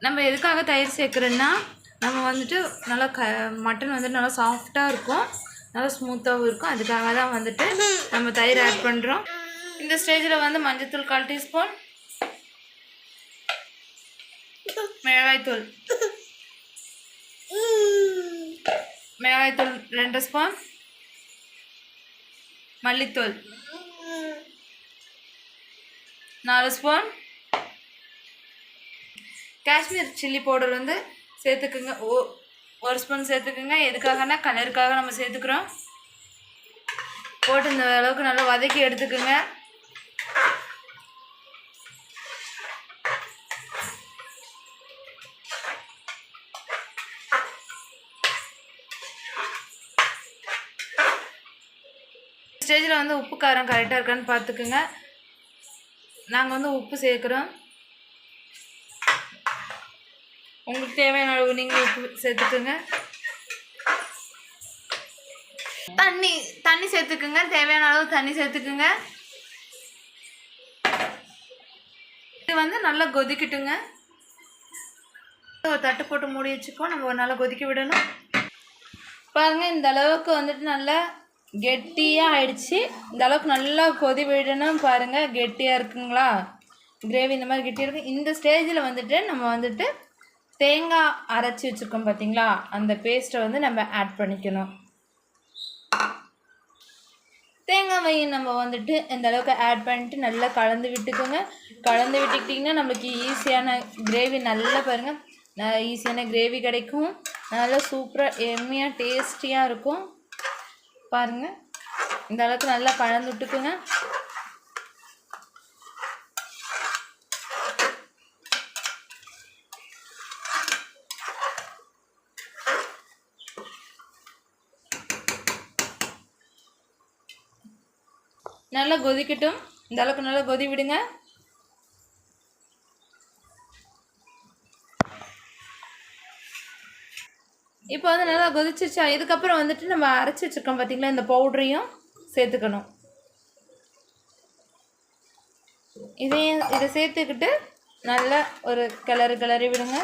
நம்ம எதுக்காக தயிர் சேர்க்குறோன்னா நம்ம வந்துட்டு நல்லா மட்டன் வந்துட்டு நல்லா சாஃப்டாக இருக்கும், நல்லா ஸ்மூத்தாகவும் இருக்கும். அதுக்காக தான் வந்துட்டு நம்ம தயிர் ஆட் பண்ணுறோம். இந்த ஸ்டேஜில் வந்து மஞ்சள்தூள் 1/4 டீஸ்பூன், மிளகாய்த்தூள் 2 ஸ்பூன், மல்லித்தூள் 4 ஸ்பூன், காஷ்மீர் சில்லி பவுடர் வந்து சேர்த்துக்குங்க. 1 ஸ்பூன் சேர்த்துக்குங்க. எதுக்காகனா கலருக்காக நம்ம சேர்த்துக்கிறோம். போட்டு இந்த அளவுக்கு நல்லா வதக்கி எடுத்துக்குங்க. ஸ்டேஜில் வந்து உப்பு காரம் கரெக்டாக இருக்கான்னு பார்த்துக்குங்க. நாங்கள் வந்து உப்பு சேர்க்குறோம். உங்களுக்கு தேவையான அளவு நீங்கள் உப்பு சேர்த்துக்குங்க. தண்ணி சேர்த்துக்குங்க. தேவையான அளவு தண்ணி சேர்த்துக்குங்க. இது வந்து நல்லா கொதிக்கட்டுங்க. ஒரு தட்டு போட்டு மூடி வச்சுக்கோ. நம்ம நல்லா கொதிக்க விடணும். பாருங்கள், இந்த அளவுக்கு வந்துட்டு நல்லா கெட்டியாக ஆயிடுச்சு. இந்த அளவுக்கு நல்லா கொதி விடணும். பாருங்கள், கெட்டியாக இருக்குங்களா கிரேவி, இந்த மாதிரி கெட்டியாக இருக்குது. இந்த ஸ்டேஜில் வந்துட்டு நம்ம வந்துட்டு தேங்காய் அரைச்சி வச்சுருக்கோம் பார்த்தீங்களா, அந்த பேஸ்ட்டை வந்து நம்ம ஆட் பண்ணிக்கணும். தேங்காவையும் நம்ம வந்துட்டு இந்த அளவுக்கு ஆட் பண்ணிட்டு நல்லா கலந்து விட்டுக்கோங்க. கலந்து விட்டுக்கிட்டிங்கன்னா நம்மளுக்கு ஈஸியான கிரேவி நல்லா பாருங்கள், ஈஸியான கிரேவி கிடைக்கும். நல்லா சூப்பராக எம்மியாக டேஸ்டியாக இருக்கும். பாருங்கள், இந்த அளவுக்கு நல்லா கலந்து விட்டுக்குங்க. நல்லா கொதிக்கட்டும். இந்த அளவுக்கு நல்லா கொதி விடுங்க. இப்போ வந்து நல்லா கொதிச்சிருச்சா, இதுக்கப்புறம் வந்துட்டு நம்ம அரைச்சி வச்சுருக்கோம் பார்த்திங்களா, இந்த பவுடரையும் சேர்த்துக்கணும். இதை சேர்த்துக்கிட்டு நல்லா ஒரு கிளறி விடுங்க.